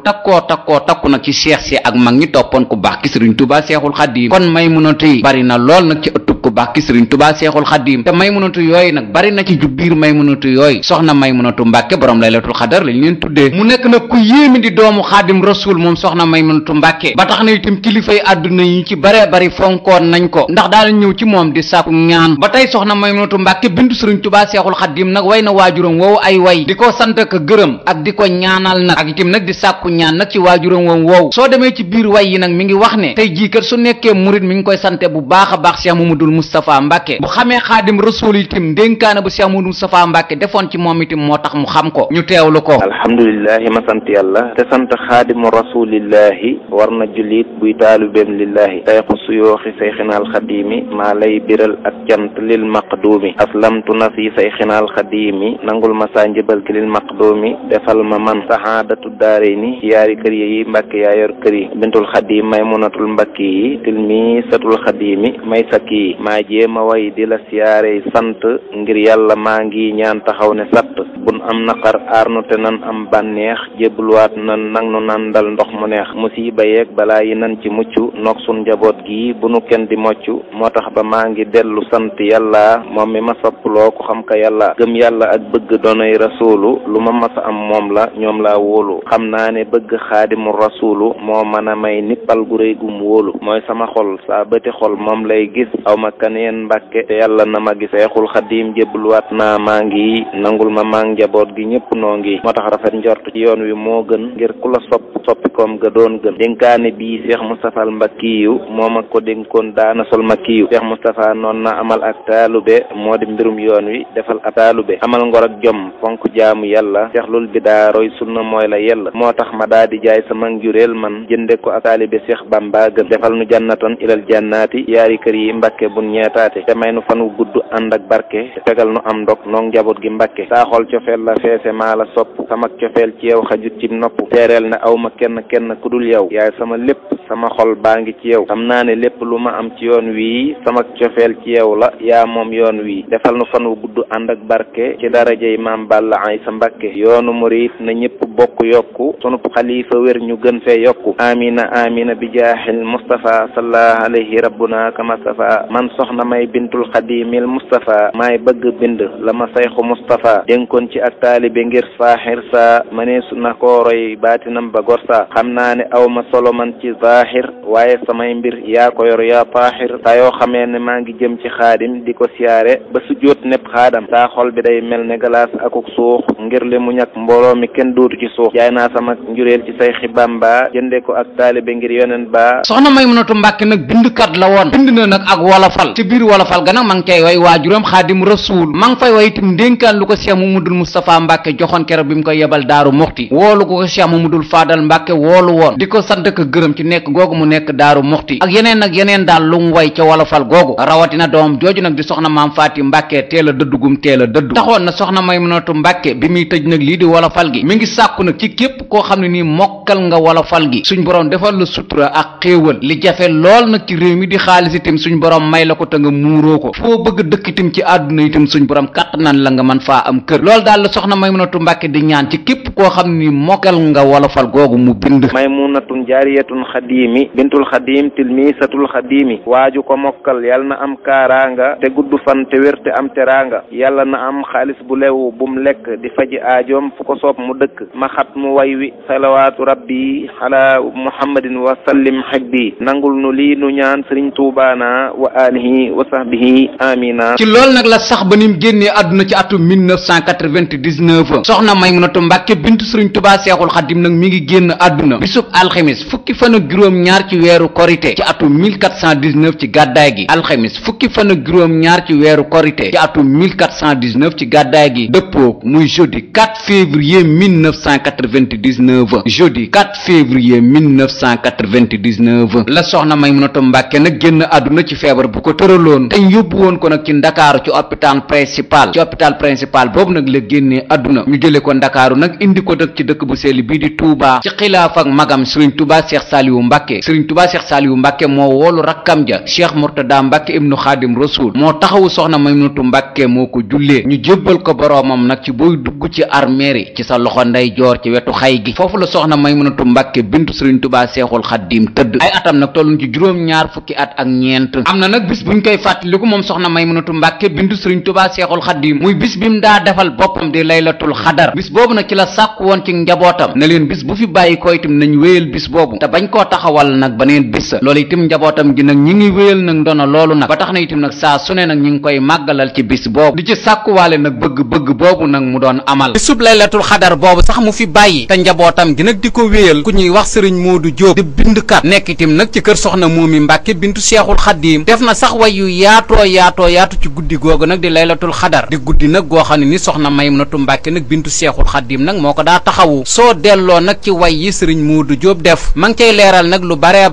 takku nag ci cheikh si ak mag ñi toppoon ku baax ki sëriñ Touba Seexul Xadiim kon Maymunatu yi bari na lool nag ci ëttub ku baax ki sëriñ Touba Seexul Xadiim te Maymunatu yooyu nag bari na ci ju biir Maymunatu yooyu soxna Maymunatu Mbàkke borom laylatul xadar lañ leen tuddee mu nekk nag ku yéemi di doomu Xaadim Rasuul moom soxna Maymunatu Mbàkke ba tax na itam kilifay àdduna yi ci bare bari fonkoon nañ ko ndax daal ñëw ci moom di sàkku ñaan ba tey soxna Maymunatu Mbàkke bintu sëriñ Touba Seexul Xadiim nag way na waajuram woowu ay way di ko sant ak gërëm ak di ko ñaanal nag ak itam nag di sàkku ñaan nag ci waajuram woowu soo demee ci biir way yi nag mi ngi wax ne tey jii kat su nekkee murit mi ngi koy sante bu baax a baax Cheikh Mamadou Moustapha Mbàkke bu xamee Xaadim Rasuul itam dénkaana bu Cheikh Mamadou Moustapha Mbàkke defoon ci moom itam moo tax mu xam ko ñu teewlu ko alhamdulillahi ma sant yàlla te sant Xaadimu Rasuulillahi war na jullit buy taalubeem lillahi sayxu suyooxi sayxinaal xadiimi maa lay biral ak cant lil maqduumi aslamtu nafsi sayxinaal xadiimi nangul ma saa njëbal ki lil maqduumi defal ma man saxaadatu daarayni ci yaari kër yi Mbàkke yaa yor kër yi bintul xadiim Maymunatul Mbàkke yi tilmi satul xadiimi may sakki yi maa jéema way di la siyaare sant ngir yàlla maa ngi ñaan taxaw ne satt bun am naqar aarnu te nan am bànneex jébbaluwaat nan nang nu nandal ndox mu neex musiba yeeg balaa yi nan ci mucc nok sun njaboot gi bu nu kenn di mocc moo tax ba maa ngi dellu sant yàlla moom mi ma soppuloo ko xam ka yàlla gëm yàlla ak bëgg doonay rasuulu lu ma masa am moom la ñoom laa wóolu xam naa ne bëgg xaadimu rasuulu moo mën a may nippal gu réy gum wóolu mooy sama xol saa bëti xol moom lay gis aw ma kaneen mbàkke te yàlla na ma gis Seexul Xadiim jébbaluwaat naa maa ngi nangul ma maa njaboot gi ñëpp noo ngi moo tax rafet njort ci yoon wi moo gën ngir ku la soppikoom ga doon gën dénkaane bii Cheikh Moustapha al Mbakkiyu moo ma ko dénkoon daana sol Makkiyu Cheikh Moustapha noon na amal ak taalube moo di mbirum yoon wi defal ab taalube amal ngor ak jom fonk jaamu yàlla seexlul bidaa roy sunna mooy la yella moo tax ma daa di jaay sama njureel man jënde ko ak taalibe Cheikh Bamba gën defal nu jannatan ilal jannaati yaari kër yi Mbàkke bun ñeetaate te may nu fan wu gudd ànd ak barke te fegal nu am ndok noog njaboot gi Mbàkke saa xol cofeel la feese maa la sopp sama cofeel ci yow xajut ci nopp teereel ne aw ma kenn ku dul yow yaay sama lépp sama xol baa ngi ci yow xam naa ne lépp lu ma am ci yoon wii sama cofeel ci yow la yaa moom yoon wii defal nu fan wu gudd ànd ak barke ci darajey maam Balla Aysa Mbàkke yoonu murit na ñëpp bokk yokku sunub xalifa wér ñu gën fee yokku amina amina bi jaahil Mustafa salla alayhi rabbuna kama safa man soxna may bintul xadimil Mustafa maay bëgg bind la ma sayxu Mustafa dénkoon ci ak taalibe ngir saaxir sa maneesu na kooroy baatinam ba gor sa xam naa ne aw ma solo man ci zaahir waaye samay mbir yaa ko yor yaa taahir saa yoo xamee ne maa ngi jëm ci xaadim di ko siyaare ba su jóot nepp xaadam saa xol bi day mel ne galaas akuk suux ngir li mu ñàkk mbooloo mi kenn dootu ci suux jaay naa sama njureel ci say Bamba jënde ko ak taalibe ngir yonen ba soxna Maymunatu Mbàkke nag bindkat la woon bind na nag ak wolofal ci biir wolofal ga nag ma ngi cay way waajuram Xaadim Rasuul ma ngi fay way itam ndénkaan lu ko Cheikh Mamadul Moustapha Mbàkke joxoon keroog bi mu koy yebal Daaru Muxti woolu ko Cheikh Mamadul Fadal Mbàkke woolu woon di ko sant ko gërëm ci nekk googu mu nekk Daaru Muxti ak yeneen daal lu mu way ca wolofal googu rawatina doom jooju nag di soxna Maam Faati Mbàkke teel a dëddugum teel a dëddu taxoon na soxna Maymunatu Mbàkke bi muy tëj nag lii di wolofal gi mi ngi sàkku nag ci képp koo xam ne nii mokkal nga wolofal gi suñ borom defal la sutura ak xéewal li jafe lool nag ci réew mi di xaalis itam suñ borom may la ko te nga muuroo ko foo bëgg dëkk itam ci àdduna itam suñ borom kattanal la nga mën faa am kër loolu daal la soxna Maymunatu Mbàkke di ñaan ci képp koo xam ne nii mokkal nga wolofal googu mu bind maymunatun jaariyatun xadimi bintul xadim tilmisatul xadimi waaju ko mokkal yàlla na am kaaraanga te gudd fan te wér te am teraanga yàlla na am xaalis bu lew bum lekk di faji aajoom fu ko soob mu dëkk ma xat mu way wi salawaatu rabbi ala muhammadin wa sallim xajbi nangul nu lii nu ñaan sëriñ tuubaana wa alihi wa sahbihi amina ci loolu nag la sax ba nim génnee àdduna ci atum 1999 soxna Maymunatu Mbàkke bintu sëriñ Tuubaa Seexul Xadim nag mi ngi génn àdduna bisub alxemis fukki fan ak juróom-ñaar ci weeru korite ci atum 1419 ci gàddaay gi alxemis fukki fan ak juróom-ñaar ci weeru korite ci atum 1419 ci gàddaay gi dëppook muy jeudi 4 février 1999 jeudi 4 février 1999 la soxna Maymunatu Mbàkke nag génn àdduna ci feebar bu ko tëraloon te ñu yóbbu woon ko nag ci ndakaaru ci hôpital principal boobu nag la génnee àdduna ñu jële ko ndakaaru nag indi ko nag ci dëkk bu sell bii di Touba ci xilaaf ak magam Serigne Touba Cheikh Saliou Mbàkke Serigne Touba Cheikh Saliou Mbàkke moo woolu rakkam ja Cheikh Murtada Mbàkke ibnu Xaadim Rasul moo taxawu soxna Maymunatu Mbàkke moo ko jullee ñu jébbal ko boroomam nag ci booy dugg ci armeeri ci sa loxo nday joor ci wetu xay gi foofu la soxna Maymunatu Mbàkke bintu Serigne Touba Seexul Xaadim tëdd ay atam nag tolluñ ci juróom-ñaar fukki at ak ñeent am na nag bis buñ koy fàttaliku moom soxna Maymunatu Mbàkke bintu Serigne Touba Seexul Xaadim muy bis bi mu daa defal boppam di laylatul xadar bis boobu nag ci la sàkk woon ci njabootam ne leen bis bu fi bàyyi ko itam nañ wéyal bis boobu te bañ koo taxawal nag beneen bis loolu itam njabootam gi nag ñi ngi wéyal nag ndono loolu nag ba tax na itam nag saa su ne nag ñi ngi koy màggalal ci bis boobu di ci sàkkuwaale nag bëgg boobu nag mu doon amal bisub laylatul xadar boobu sax mu fi bàyyi te njabootam gi nag di ko wéyal ku ñuy wax sëriñ Moodu Jóob di bindkat nekk itam nag ci kër soxna Moomi Mbàkke bintu Seexul Xadiim def na sax way yu yaatu ci guddi googu nag di laylatul xadar di guddi nag goo xam ne ni soxna Maymunatu Mbàkke nag bintu Seexul Xadiim nag moo ko daa taxawu soo delloo nag ci way yi sëriñ Moodu Jóob def ma ngi cay leeral nag lu bare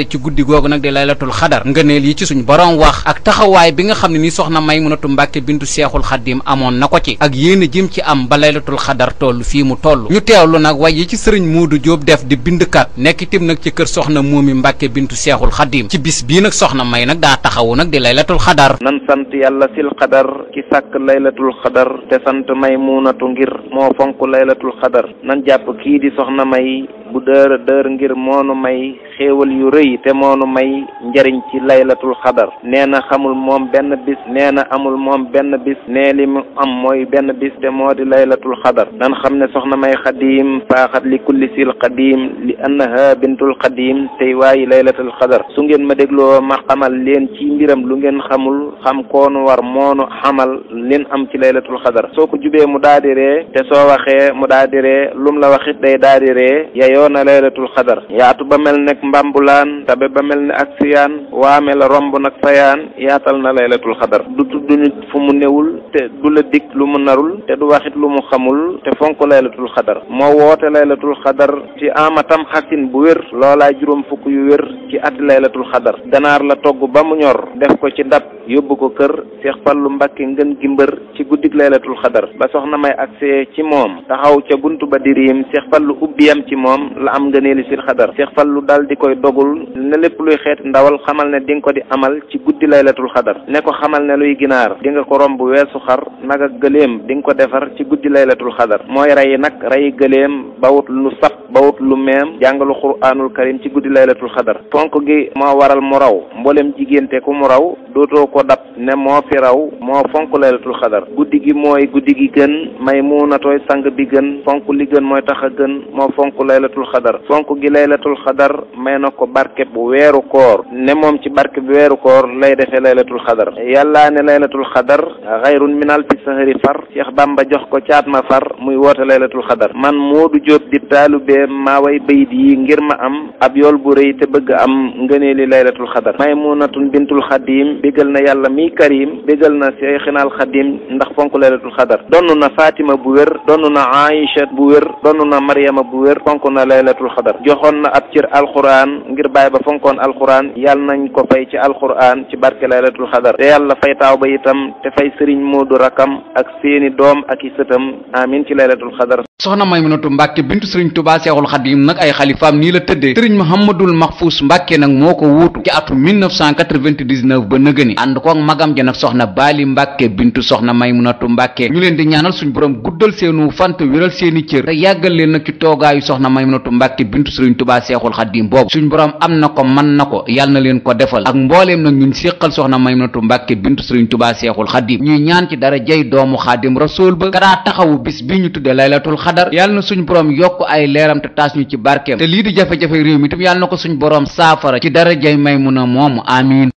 ci guddi googu nag di laylatul xadar ngëneel yi ci suñ borom wax ak taxawaay bi nga xam ne ni soxna Maymunatu Mbàkke bintu Seexul Xadiim amoon na ko ci ak yéen a jim ci am ba laylatul xadar toll fii mu toll ñu teewlu nag way yi ci sëriñ Moodu Jóob def di bindkat nekk itam nag ci kër soxna Moomi Mbàkke bintu Seexul Xadiim ci bis bii nag soxna May nag daa taxawu nag di laylatul xadar nan sant yàlla wasil xadar ki sàkk laylatul xadar te sant Maymunatu ngir moo fonk laylatul xadar nan jàpp kii di soxna May bu dër dër ngir moonu may xéewal yu rëy te moonu may njariñ ci laylatul xadar nee na xamul moom benn bis nee na amul moom benn bis nee li mu am mooy benn bis te moo di laylatul xadar nan xam ne soxna May xadim faaxat li kulli sil xadim li annaha bintul xadim tey waayi laylatul xadar su ngeen ma dégloo ma xamal leen ci mbiram lu ngeen xamul xam koonu war moonu xamal leen am ci laylatul xadar soo ko jubee mu daadi ree te soo waxee mu daadi ree lum la waxit day daadi ree yoona laylatul xadar yaatu ba mel nekk mbambulaan tabe ba mel ne ak siyaan waame la romb nag fayaan yaatal na laylatul xadar du tudd nit fu mu newul te du la dig lu mu narul te du waxit lu mu xamul te fonk laylatul xadar moo woote laylatul xadar ci amatam xasin bu wér loolaay juróom fukk yu wér ci ati laylatul xadar ganaar la togg ba mu ñor def ko ci ndab yóbbu ko kër Seex Fallu Mbàkke ngën gi mbër ci guddig laylatul xadar ba soxna May agsee ci moom taxaw ca buntu ba diriim Seex Fallu ubbiyam ci moom la am ngëneeli sil xadar Seex Fallu dal di koy dogul ne lépp luy xeeti ndawal xamal ne di nga ko di amal ci guddi laylatul xadar ne ko xamal ne luy ginaar di nga ko romb weesu xar nag ak gëléem di nga ko defar ci guddi laylatul xadar mooy rey nag rey gëléem bawut lu sap bawut lu meem jàngalu quraanul karim ci guddi laylatul xadar fonk gi moo waral mu raw mboolem jigéente ku mu raw dootoo ko dab ne moo fi raw moo fonk laylatul xadar guddi gi mooy guddi gi gën Maymunatooy sang bi gën fonk li gën mooy tax a gën moo fonk laylatul xadar fonk gi laylatul xadar may na ko barke bu weeru koor ne moom ci barke bu weeru koor lay defee laylatul xadar yàllaa ne laylatul xadar xayrun min alfi sahri far Cheikh Bamba jox ko caat ma far muy woote laylatul xadar man Moodu Jóob di taalubee maa way bayit yi ngir ma am ab yool bu rëy te bëgg am ngëneeli laylatul xadar Maymunatun bintul xadim bégal na yàlla mi karim bégal na Seexinal xadim ndax fonk laylatul xadar donn na Fatima bu wér donn na Aïcha bu wér donn na Maryama bu wér fonk na laylatul xadar joxoon na ab cër alquran ngir bàyyi ba fonkoon alquran yàlla nañ ko fay ci alquran ci barke laylatul xadar te yàlla fay taaw ba itam te fay sëriñ Moodu rakam ak seeni doom ak i sëtam amin ci laylatul xadar soxna Maymunatu Mbàkke bintu sëriñ Tuubaa Seexul Xadiim nag ay xalifaam nii la tëddee sëriñ Muhammadul Mahfuus Mbàkke nag moo ko wuutu ci atum 1999 ba nëgëni ànd koog magam ja nag soxna Baali Mbàkke bintu soxna Maymunatu Mbàkke ñu leen di ñaanal suñ borom guddal seenu fan te wéral seeni cër te yàggal leen nag ci toogaayu soxna Maymunatu Mbàkke bintu sëriñ Tuubaa Seexul Xadiim boobu suñ borom am na ko mën na ko yàlla na leen ko defal ak mbooleem nag ñun séqal soxna Maymunatu Mbàkke bintu sëriñ Tuubaa Seexul Xadiim ñuy ñaan ci dara jay doomu Xaadim Rasuul ba kadaa taxawu bis bi ñu tudde laylatul xadar yàlla na suñ borom yokk ay leeram te taas ñu ci barkeem te lii di jafe-jafe réew mi tam yàlla na ko suñ borom saafara ci dara jay Maymuna moomu amiin